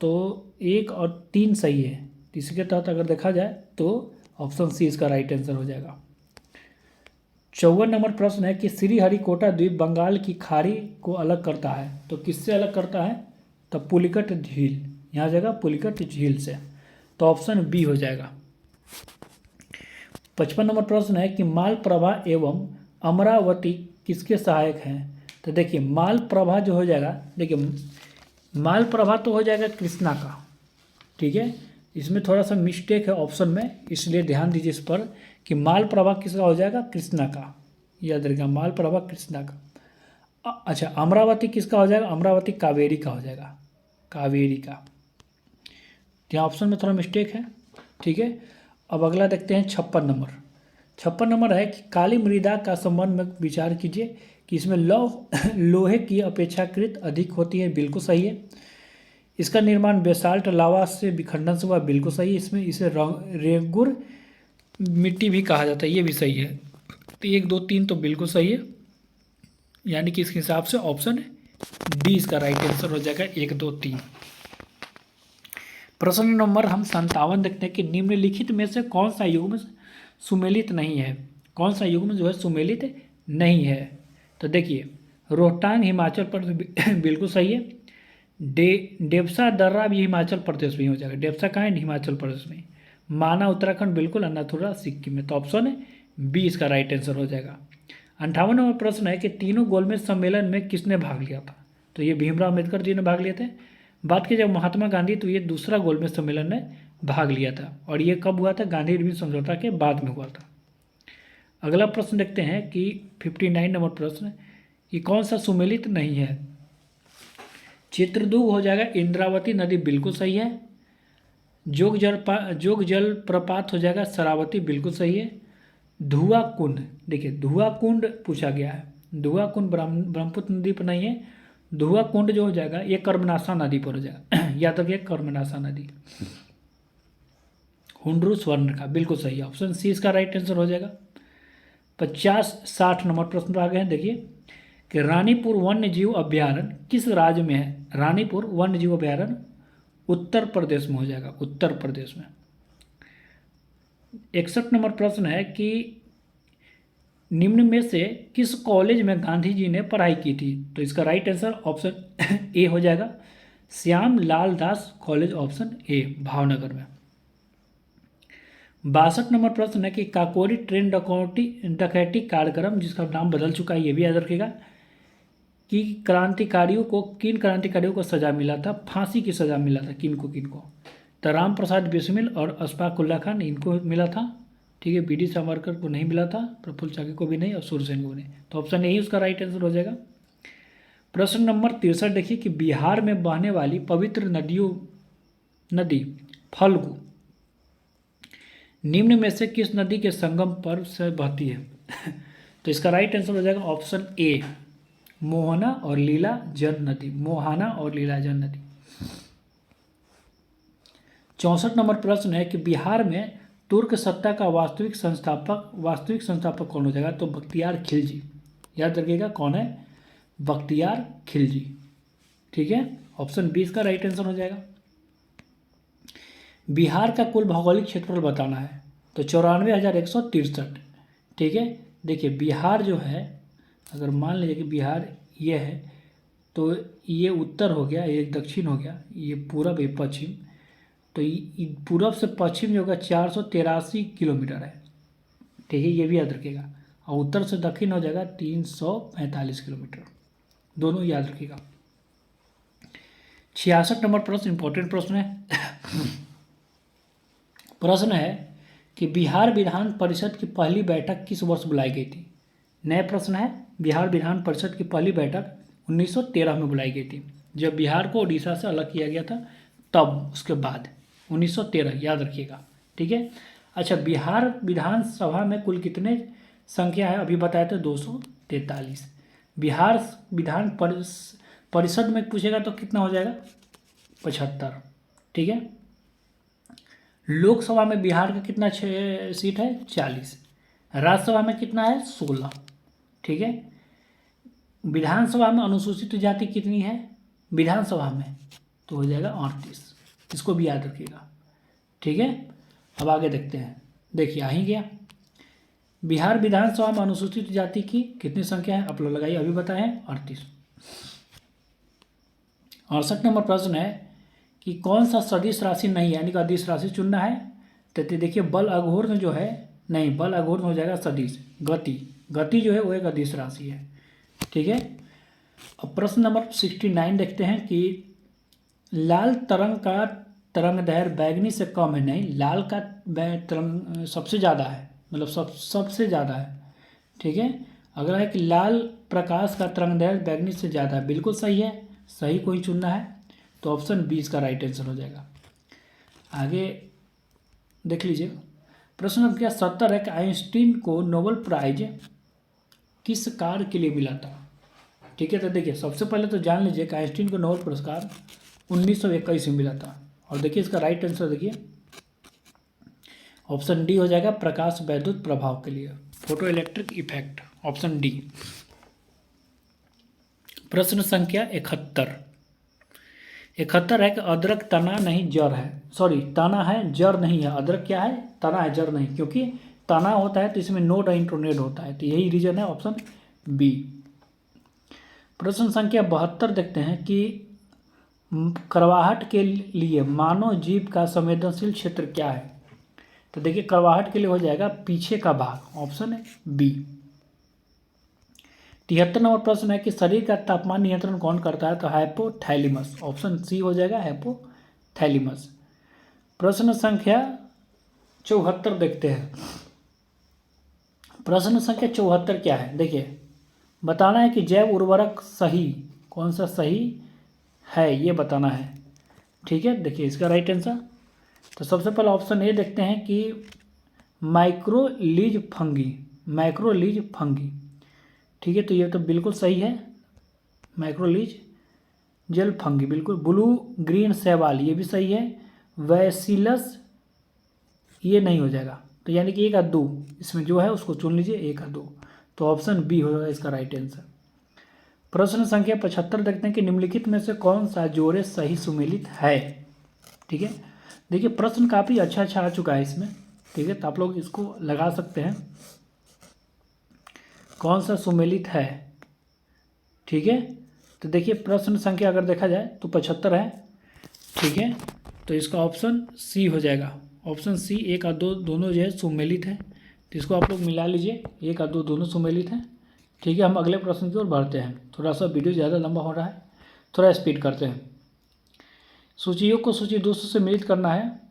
तो 1 और 3 सही है। तो इसके तहत अगर देखा जाए तो ऑप्शन सी इसका राइट आंसर हो जाएगा। 54 नंबर प्रश्न है कि श्रीहरिकोटा द्वीप बंगाल की खाड़ी को अलग करता है। तो किससे अलग करता है? तो पुलिकट झील, यहाँ जाएगा पुलिकट झील से। तो ऑप्शन बी हो जाएगा। 55 नंबर प्रश्न है कि मालप्रभा एवं अमरावती किसके सहायक हैं? तो देखिए मालप्रभा जो हो जाएगा, देखिए मालप्रभा तो हो जाएगा कृष्णा का, ठीक है। इसमें थोड़ा सा मिस्टेक है ऑप्शन में, इसलिए ध्यान दीजिए इस पर कि मालप्रभा किसका हो जाएगा? कृष्णा का, याद रखिएगा मालप्रभा कृष्णा का। अच्छा अमरावती किसका हो जाएगा? अमरावती कावेरी का हो जाएगा, कावेरी का। यहाँ ऑप्शन में थोड़ा मिस्टेक है, ठीक है। अब अगला देखते हैं 56 नंबर। 56 नंबर है कि काली मृदा का संबंध में विचार कीजिए कि इसमें लोहे की अपेक्षाकृत अधिक होती है, बिल्कुल सही है। इसका निर्माण बेसाल्ट लावा से विखंडन से हुआ, बिल्कुल सही है। इसमें इसे रेगुर मिट्टी भी कहा जाता है, ये भी सही है। तो 1 2 3 तो बिल्कुल सही है, यानी कि इसके हिसाब से ऑप्शन डी इसका राइट आंसर हो जाएगा। 1 2 3। प्रश्न नंबर हम 57 देखते हैं कि निम्नलिखित में से कौन सा युग्म सुमेलित नहीं है? कौन सा युग्म जो है सुमेलित नहीं है? तो देखिए रोहतांग हिमाचल प्रदेश बिल्कुल सही है। डेप्सा दर्रा भी हिमाचल प्रदेश में हो जाएगा। डेप्सा कहाँ है? हिमाचल प्रदेश में। माना उत्तराखंड बिल्कुल, अनाथुरा सिक्किम में। तो ऑप्शन बी इसका राइट आंसर हो जाएगा। 58 नंबर प्रश्न है कि तीनों गोलमेज सम्मेलन में किसने भाग लिया था? तो ये भीमराव अम्बेडकर जी ने भाग लिए थे। बात की जब महात्मा गांधी, तो ये दूसरा गोलमेज सम्मेलन में भाग लिया था, और ये कब हुआ था? गांधी इरविन समझौता के बाद में हुआ था। अगला प्रश्न देखते हैं कि 59 नंबर प्रश्न कि कौन सा सुमेलित नहीं है? चित्रदुर्ग हो जाएगा, इंद्रावती नदी बिल्कुल सही है। जोग जल प्रपात हो जाएगा, शरावती बिल्कुल सही है। धुआं कुंड, देखिए धुआं कुंड पूछा गया है, धुआं कुंड ब्रह्मपुत्र नदी पर नहीं है। धुआं कुंड जो हो जाएगा ये कर्मनाशा नदी पर हो जाएगा, याद रखिए कर्मनाशा नदी। हुंड्रू स्वर्ण का बिल्कुल सही है, ऑप्शन सी इसका राइट आंसर हो जाएगा। 50-60 नंबर प्रश्न पर आ गए हैं। देखिए कि रानीपुर वन्य जीव अभ्यारण्य किस राज्य में है? रानीपुर वन्य जीव अभ्यारण्य उत्तर प्रदेश में हो जाएगा, उत्तर प्रदेश में। 61 नंबर प्रश्न है कि निम्न में से किस कॉलेज में गांधी जी ने पढ़ाई की थी? तो इसका राइट आंसर ऑप्शन ए हो जाएगा, Shyam Lal Das college, option A, Bhavnagar में। 62 नंबर प्रश्न है कि काकोरी ट्रेन डकैती कार्यक्रम, जिसका नाम बदल चुका है, ये भी याद रखिएगा, कि किन क्रांतिकारियों को सजा मिला था? फांसी की सजा मिला था, किनको? तो राम प्रसाद बिस्मिल और अशफाक उल्ला खान, इनको मिला था, ठीक है। बी.डी. सावरकर को नहीं मिला था, प्रफुल्ल चाकी को भी नहीं, और सूरसेन को भी नहीं। तो ऑप्शन यही उसका राइट आंसर हो जाएगा। प्रश्न नंबर 63 देखिए कि बिहार में बहने वाली पवित्र नदी फल्गु निम्न में से किस नदी के संगम पर से बहती है? तो इसका राइट आंसर हो जाएगा ऑप्शन ए, मोहना और लीलाजन नदी, मोहाना और लीलाजन नदी। 64 नंबर प्रश्न है कि बिहार में तुर्क सत्ता का वास्तविक संस्थापक कौन हो जाएगा? तो बख्तियार खिलजी, याद रखिएगा कौन है? बख्तियार खिलजी, ठीक है। ऑप्शन बी इसका राइट आंसर हो जाएगा। बिहार का कुल भौगोलिक क्षेत्रफल बताना है, तो 94,163, ठीक है। देखिए बिहार जो है, अगर मान लीजिए कि बिहार ये है, तो ये उत्तर हो गया, ये दक्षिण हो गया, ये पूरब, ये पश्चिम, तो पूरब से पश्चिम जो होगा 483 किलोमीटर है, ठीक है, ये भी याद रखिएगा। और उत्तर से दक्षिण हो जाएगा 345 किलोमीटर, दोनों याद रखिएगा। 66 नंबर प्रश्न इंपॉर्टेंट प्रश्न है। प्रश्न है कि बिहार विधान परिषद की पहली बैठक किस वर्ष बुलाई गई थी? नया प्रश्न है। बिहार विधान परिषद की पहली बैठक 1913 में बुलाई गई थी। जब बिहार को उड़ीसा से अलग किया गया था तब, उसके बाद 1913, याद रखिएगा। ठीक है। अच्छा, बिहार विधानसभा में कुल कितने संख्या है अभी बताए थे? 243। बिहार विधान परिषद में पूछेगा तो कितना हो जाएगा? 75। ठीक है। लोकसभा में बिहार का कितना सीट है? 40। राज्यसभा में कितना है? 16। ठीक है। विधानसभा में अनुसूचित जाति कितनी है विधानसभा में? तो हो जाएगा 38। इसको भी याद रखिएगा। ठीक है। अब आगे देखते हैं। देखिए, आ ही गया। बिहार विधानसभा में अनुसूचित जाति की कितनी संख्या है? आप लोग लगाइए, अभी बताए हैं 38। 68 नंबर प्रश्न है कि कौन सा सदिश राशि नहीं, यानी कि अदिश राशि चुनना है। तो देखिए, बल अघूर्ण जो है, नहीं, बल अघूर्ण हो जाएगा सदिश। गति जो है वो एक अदिश राशि है। ठीक है। अब प्रश्न नंबर 69 देखते हैं कि लाल तरंग का तरंग दैर्घ्य बैगनी से कम है। नहीं, लाल का तरंग सबसे ज़्यादा है, मतलब सबसे ज़्यादा है। ठीक है। अगला है कि लाल प्रकाश का तरंग दैर्घ्य बैगनी से ज़्यादा है। बिल्कुल सही है, सही कोई चुनना है तो ऑप्शन 20 का राइट आंसर हो जाएगा। आगे देख लीजिए। प्रश्न नंबर 70 है कि आइंस्टीन को नोबेल प्राइज किस कार्य के लिए मिला था? ठीक है। तो देखिए, सबसे पहले तो जान लीजिए कि आइंस्टीन को नोबेल पुरस्कार 1921 में मिला था। और देखिए, इसका राइट आंसर देखिए, ऑप्शन डी हो जाएगा, प्रकाश वैद्युत प्रभाव के लिए, photo electric effect, option D. प्रश्न संख्या 71 है कि अदरक तना नहीं जड़ है। सॉरी, तना है जड़ नहीं है। अदरक क्या है? तना है, जड़ नहीं। क्योंकि तना होता है तो इसमें नोड इंटोनेड होता है, तो यही रीजन है, ऑप्शन बी। प्रश्न संख्या 72 देखते हैं कि करवाहट के लिए मानव जीव का संवेदनशील क्षेत्र क्या है? तो देखिए, करवाहट के लिए हो जाएगा पीछे का भाग, ऑप्शन है बी। 73 नंबर प्रश्न है कि शरीर का तापमान नियंत्रण कौन करता है? तो हाइपोथैलेमस, ऑप्शन सी हो जाएगा, हाइपोथैलेमस। प्रश्न संख्या 74 देखते हैं। प्रश्न संख्या 74 क्या है? देखिए, बताना है कि जैव उर्वरक सही, कौन सा सही है ये बताना है। ठीक है। देखिए, इसका राइट आंसर, तो सबसे पहले ऑप्शन ए देखते हैं कि माइक्रोलीज फंगी। ठीक है। तो ये तो बिल्कुल सही है, माइक्रोलीज जेल फंगी, बिल्कुल। ब्लू ग्रीन शैवाल, ये भी सही है। वैसिलस ये नहीं हो जाएगा, तो यानी कि 1 या 2 इसमें जो है उसको चुन लीजिए, 1 या 2, तो ऑप्शन बी होगा इसका राइट आंसर। प्रश्न संख्या 75 देखते हैं कि निम्नलिखित में से कौन सा जोड़े सही सुमेलित है? ठीक है। देखिए, प्रश्न काफ़ी अच्छा आ चुका है इसमें। ठीक है। तो आप लोग इसको लगा सकते हैं, कौन सा सुमेलित है। ठीक है। तो देखिए, प्रश्न संख्या अगर देखा जाए तो 75 है। ठीक है। तो इसका ऑप्शन सी हो जाएगा, ऑप्शन सी। 1 और 2 दोनों जो है सुमेलित है, तो इसको आप लोग मिला लीजिए, 1 और 2 दोनों सुमेलित हैं। ठीक है। हम अगले प्रश्न की ओर बढ़ते हैं। थोड़ा सा वीडियो ज़्यादा लंबा हो रहा है, थोड़ा स्पीड करते हैं। सूची 1 को सूची 2 से सम्मिलित करना है।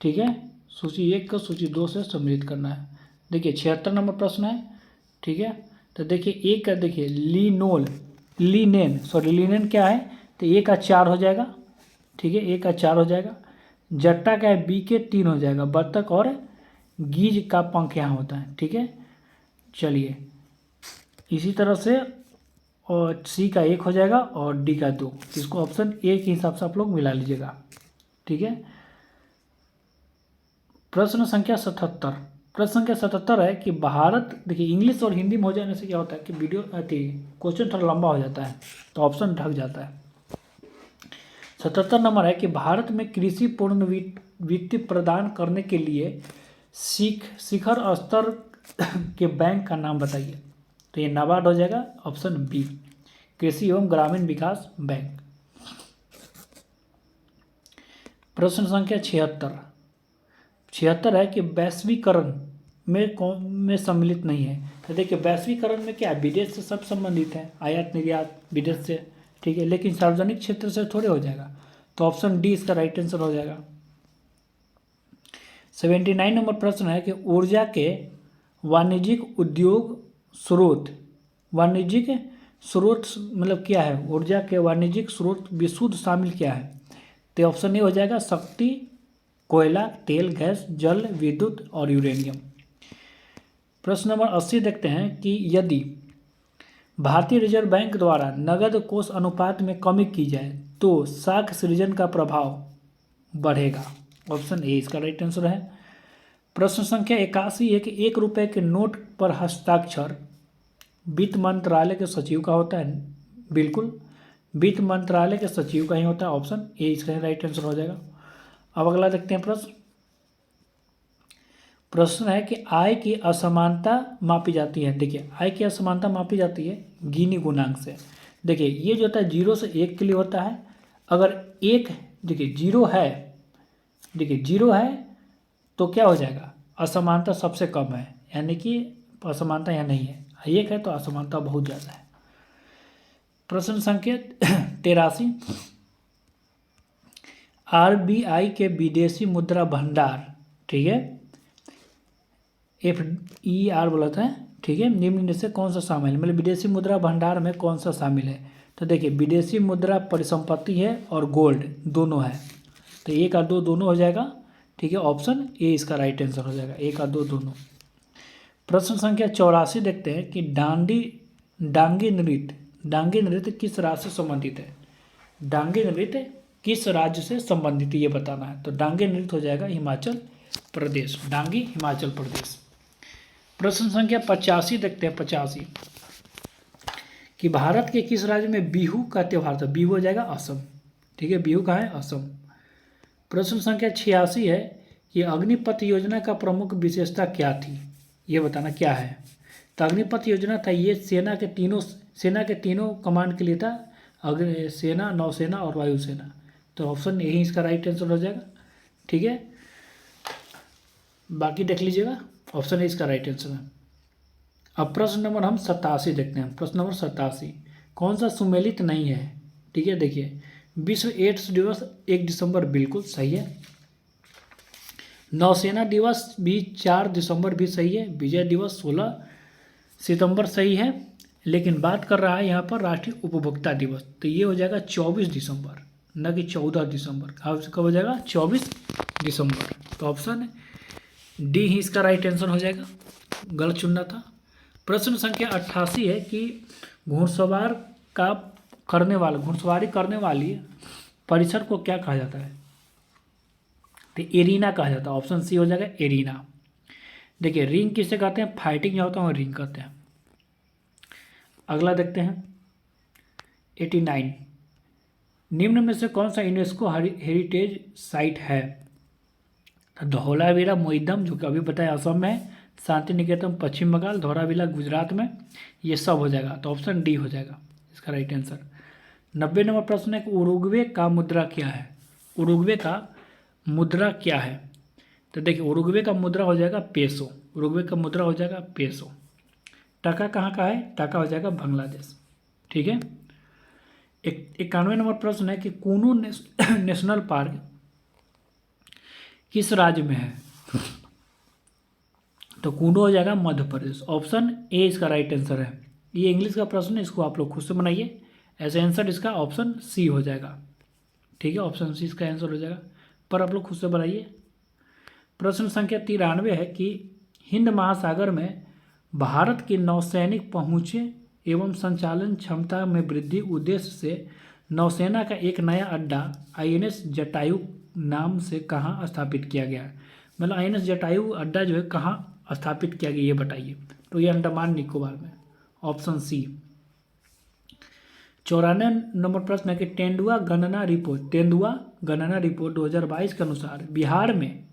ठीक है। सूची 1 को सूची 2 से सम्मिलित करना है। देखिए, 76 नंबर प्रश्न है। ठीक है। तो देखिए, एक का देखिए लीनेन क्या है? तो 1 का 4 हो जाएगा। ठीक है, 1 का 4 हो जाएगा। जट्टा का है, बी के 3 हो जाएगा। बत्तख और गीज का पंख यहाँ होता है। ठीक है। चलिए, इसी तरह से और सी का 1 हो जाएगा और डी का 2। इसको ऑप्शन ए के हिसाब से आप लोग मिला लीजिएगा। ठीक है। प्रश्न संख्या 77 है कि भारत, देखिए इंग्लिश और हिंदी में हो जाने से क्या होता है कि वीडियो क्वेश्चन थोड़ा लंबा हो जाता है, तो ऑप्शन ढक जाता है। 77 नंबर है कि भारत में कृषि पूर्ण वित्त प्रदान करने के लिए शिखर स्तर के बैंक का नाम बताइए। तो ये नाबार्ड हो जाएगा, ऑप्शन बी, कृषि एवं ग्रामीण विकास बैंक। प्रश्न संख्या 76 है कि वैश्वीकरण में सम्मिलित नहीं है। तो देखिए, वैश्वीकरण में क्या है? विदेश से सब संबंधित है, आयात निर्यात विदेश से। ठीक है। लेकिन सार्वजनिक क्षेत्र से थोड़े हो जाएगा, तो ऑप्शन डी इसका राइट आंसर हो जाएगा। 79 नंबर प्रश्न है कि ऊर्जा के वाणिज्यिक स्रोत मतलब क्या है, ऊर्जा के वाणिज्यिक स्रोत विशुद्ध शामिल क्या है? तो ऑप्शन ए हो जाएगा शक्ति, कोयला, तेल, गैस, जल, विद्युत और यूरेनियम। प्रश्न नंबर 80 देखते हैं कि यदि भारतीय रिजर्व बैंक द्वारा नगद कोष अनुपात में कमी की जाए तो साख सृजन का प्रभाव बढ़ेगा। ऑप्शन ए इसका राइट आंसर है। प्रश्न संख्या 81 है कि 1 रुपये के नोट पर हस्ताक्षर वित्त मंत्रालय के सचिव का होता है। बिल्कुल, वित्त मंत्रालय के सचिव का ही होता है। ऑप्शन ए इसका राइट आंसर हो जाएगा। अब अगला देखते हैं प्रश्न है कि आय की असमानता मापी जाती है। देखिए, आय की असमानता मापी जाती है गिनी गुणांक से। देखिए, ये जो होता है 0 से 1 के लिए होता है। अगर 1 देखिए 0 है, देखिए 0 है तो क्या हो जाएगा, असमानता सबसे कम है, यानी कि असमानता यहाँ नहीं है। 1 है तो असमानता बहुत ज़्यादा है। प्रश्न संख्या 83, आरबीआई के विदेशी मुद्रा भंडार, ठीक है, FER बोलता है, ठीक है, निम्न में से कौन सा शामिल है, मतलब विदेशी मुद्रा भंडार में कौन सा शामिल है? तो देखिए, विदेशी मुद्रा परिसंपत्ति है और गोल्ड दोनों है, तो 1 और 2 दोनों हो जाएगा। ठीक है, ऑप्शन ए इसका राइट आंसर हो जाएगा, 1 और 2 दोनों। प्रश्न संख्या 84 देखते हैं कि डांगी नृत्य किस राज्य से संबंधित है? डांगी नृत्य किस राज्य से संबंधित है ये बताना है। तो डांगी नृत्य हो जाएगा हिमाचल प्रदेश, डांगी हिमाचल प्रदेश। प्रश्न संख्या 85 देखते हैं, 85 कि भारत के किस राज्य में बिहू का त्यौहार था? बिहू हो जाएगा असम। ठीक है, बिहू कहाँ है? असम। प्रश्न संख्या 86 है कि अग्निपथ योजना का प्रमुख विशेषता क्या थी, ये बताना क्या है। तो अग्निपथ योजना था, ये सेना के तीनों कमांड के लिए था, अग्नि सेना, नौसेना और वायुसेना। तो ऑप्शन यही इसका राइट आंसर हो जाएगा। ठीक है, बाकी देख लीजिएगा, ऑप्शन ए इसका राइट आंसर है। अब प्रश्न नंबर हम 87 देखते हैं। प्रश्न नंबर 87 कौन सा सुमेलित नहीं है? ठीक है, देखिए, विश्व एड्स दिवस 1 दिसंबर बिल्कुल सही है। नौसेना दिवस भी 4 दिसंबर भी सही है। विजय दिवस 16 सितंबर सही है, लेकिन बात कर रहा है यहाँ पर राष्ट्रीय उपभोक्ता दिवस, तो ये हो जाएगा 24 दिसंबर, न कि 14 दिसंबर। कब हो जाएगा? 24 दिसंबर। तो ऑप्शन डी ही इसका राइट आंसर हो जाएगा, गलत चुनना था। प्रश्न संख्या 88 है कि घुड़सवारी करने वाली परिसर को क्या कहा जाता है? तो एरीना कहा जाता है। ऑप्शन सी हो जाएगा एरीना। देखिए, रिंग किसे कहते हैं? फाइटिंग जो होता है वो रिंग कहते हैं। अगला देखते हैं 89 निम्न में से कौन सा यूनेस्को हेरिटेज साइट है? धौलावीरा मोइदम जो कि अभी बताया असम में है, शांति निकेतन पश्चिम बंगाल, धौलावीरा गुजरात में, ये सब हो जाएगा। तो ऑप्शन डी हो जाएगा इसका राइट आंसर। 90 नंबर प्रश्न है कि उरुग्वे का मुद्रा क्या है? उरुग्वे का मुद्रा क्या है? तो देखिए, उरुग्वे का मुद्रा हो जाएगा पेसो। उरुग्वे का मुद्रा हो जाएगा पेसो। टाका कहाँ का है? टाका हो जाएगा बांग्लादेश। ठीक है, 91 नंबर प्रश्न है कि कूनू नेशनल पार्क किस राज्य में है? तो कूनू हो जाएगा मध्य प्रदेश। ऑप्शन ए इसका राइट आंसर है। ये इंग्लिश का प्रश्न है, इसको आप लोग खुद से बनाइए। ऐसे आंसर इसका ऑप्शन सी हो जाएगा। ठीक है, ऑप्शन सी इसका आंसर हो जाएगा, पर आप लोग खुद से बनाइए। प्रश्न संख्या 93 है कि हिंद महासागर में भारत की नौसैनिक पहुँचे एवं संचालन क्षमता में वृद्धि उद्देश्य से नौसेना का एक नया अड्डा INS जटायु नाम से कहाँ स्थापित किया गया है? मतलब INS जटायु अड्डा जो है कहाँ स्थापित किया गया, ये बताइए। तो ये अंडमान निकोबार में, ऑप्शन सी। 94 नंबर प्रश्न है कि तेंदुआ गणना रिपोर्ट 2022 के अनुसार बिहार में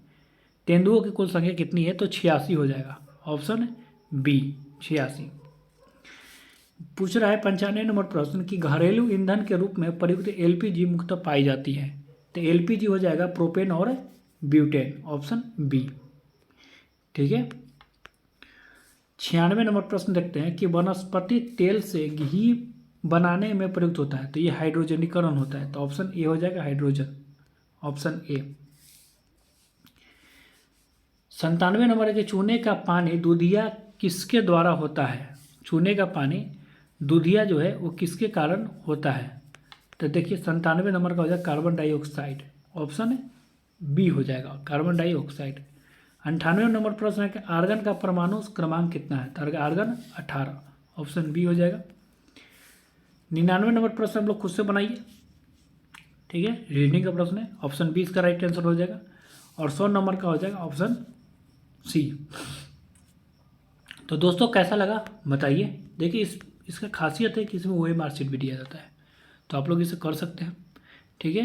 तेंदुओं की कुल संख्या कितनी है? तो 86 हो जाएगा, ऑप्शन बी 86। पूछ रहा है 95 नंबर प्रश्न कि घरेलू ईंधन के रूप में प्रयुक्त LPG मुख्यतः पाई जाती है। तो LPG हो जाएगा प्रोपेन और ब्यूटेन, ऑप्शन बी। ठीक है, 96 नंबर प्रश्न देखते हैं कि वनस्पति तेल से घी बनाने में प्रयुक्त होता है, तो ये हाइड्रोजनीकरण होता है। तो ऑप्शन ए हो जाएगा हाइड्रोजन, ऑप्शन ए। 97 नंबर है कि चूने का पानी दूधिया किसके द्वारा होता है? चूने का पानी दूधिया जो है वो किसके कारण होता है? तो देखिए 97 नंबर का हो जाएगा कार्बन डाइऑक्साइड, ऑप्शन बी हो जाएगा कार्बन डाइऑक्साइड। 98 नंबर प्रश्न है कि आर्गन का परमाणु क्रमांक कितना है? तो आर्गन 18, ऑप्शन बी हो जाएगा। 99 नंबर प्रश्न हम लोग खुद से बनाइए, ठीक है, रीजनिंग का प्रश्न है, ऑप्शन बी इसका राइट आंसर हो जाएगा। और 100 नंबर का हो जाएगा ऑप्शन सी। तो दोस्तों कैसा लगा बताइए। देखिए इसका खासियत है कि इसमें वही मार्कशीट भी दिया जाता है, तो आप लोग इसे कर सकते हैं, ठीक है।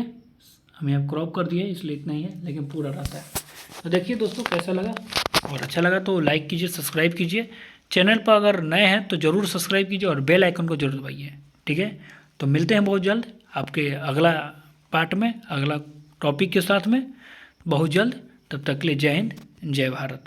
हम यहाँ क्रॉप कर दिए इसलिए इतना ही है, लेकिन पूरा रहता है। तो देखिए दोस्तों कैसा लगा, और अच्छा लगा तो लाइक कीजिए, सब्सक्राइब कीजिए। चैनल पर अगर नए हैं तो ज़रूर सब्सक्राइब कीजिए और बेल आइकन को जरूर दबाइए, ठीक है। तो मिलते हैं बहुत जल्द आपके अगला पार्ट में, अगला टॉपिक के साथ में बहुत जल्द। तब तक के लिए जय हिंद, जय भारत।